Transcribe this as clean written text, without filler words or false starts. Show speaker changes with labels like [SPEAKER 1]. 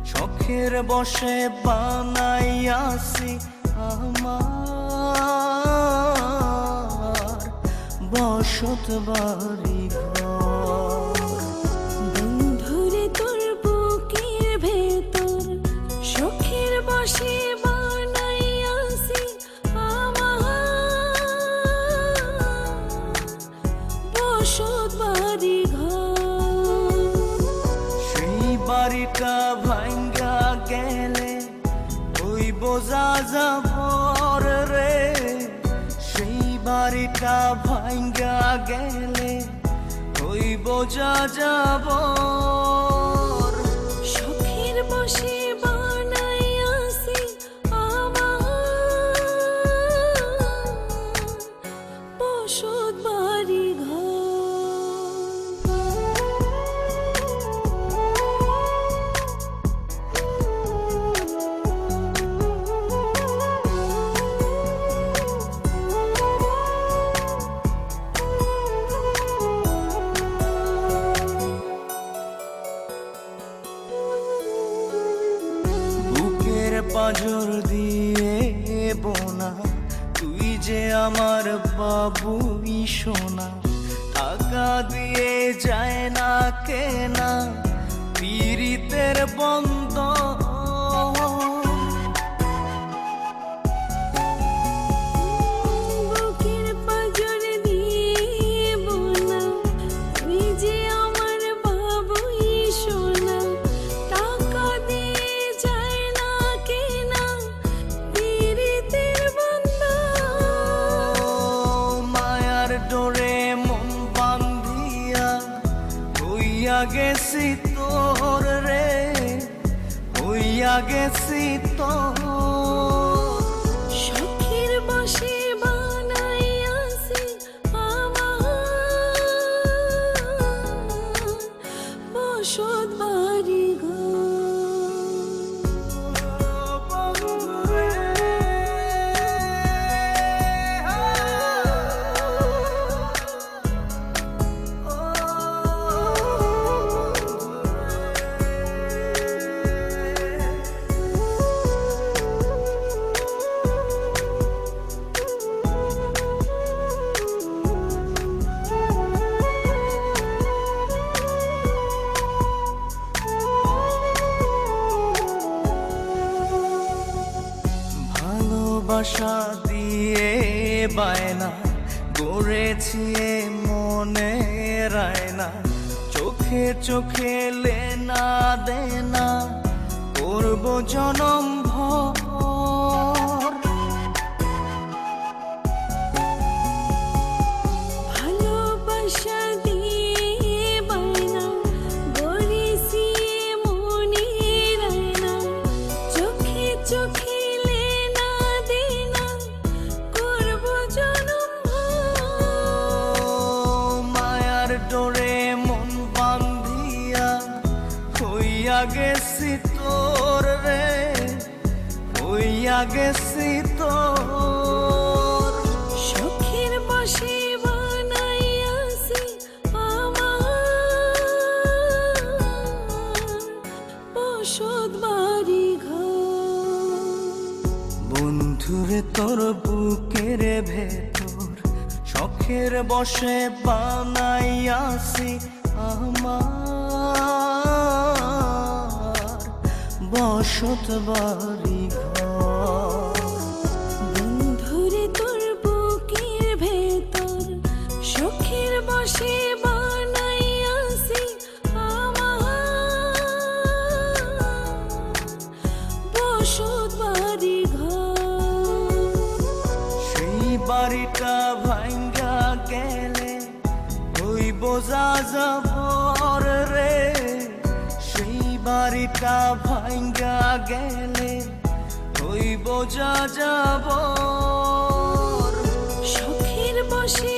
[SPEAKER 1] শখের বশে বানাইয়াছি আমার বসত বাড়ি ঘর।
[SPEAKER 2] বন্ধুরে তোর বুকের ভেতর শখের বশে বানাইয়াছি আমার বসত বাড়ি ঘর।
[SPEAKER 1] সেই বাড়িটা ভাঙ্গা গেলে ওই বোঝা যাবর রে, সেই বাড়িটা ভাঙ্গা গেলে ওই বোঝা যাবর।
[SPEAKER 2] শখের বশে বানাইয়াছি আমার বসত বাড়ি ঘর।
[SPEAKER 1] বুকের পাঁজর দিয়ে বোনা তুই যে আমার বাবুই সোনা, টাকা দিয়ে যায় না কেনা পীড়িতের বন্ধন।
[SPEAKER 2] বুকের পাঁজর দিয়ে বোনা তুই যে আমার বাবুই সোনা, টাকা দিয়ে যায় না কেনা পীড়িতের বন্ধন।
[SPEAKER 1] মায়ার ডোরে মন বান্ধিয়া হইয়া গেছি তোর রে, হইয়া গেছি তোর।
[SPEAKER 2] শখের বশে বানাইয়াছি আমার বসত বাড়ি
[SPEAKER 1] ভালোবাসা দিয়ে বায়না গড়েছি এ মনে রায়না, চোখে চোখে লেনা দেনা করব জনম ভর।
[SPEAKER 2] ভালোবাসা দিয়ে বায়না গড়েছি মনে রায়না, চোখে চোখে লেনা দেনা করব জনম ভর।
[SPEAKER 1] মায়ার ডোরে মন বান্ধিয়া হইয়া গেছি তোর রে, হইয়া গেছি তোর।
[SPEAKER 2] শখের বশে বানাইয়াছি আমার বসত বাড়ি ঘর।
[SPEAKER 1] বন্ধুরে তোর বুকের ভেতর শখের বশে বানাইয়াছি আমার বসত বাড়ি ঘর।
[SPEAKER 2] বন্ধুরে তোর বুকের ভেতর শখের বশে বানাইয়াছি আমার বসত বাড়ি ঘর।
[SPEAKER 1] সেই বাড়িটা ভাঙ্গা গেলে ওই বোঝা যাবর রে, সেই বাড়িটা ভাঙ্গা গেলে ওই বোঝা যাবর।
[SPEAKER 2] শখের বশে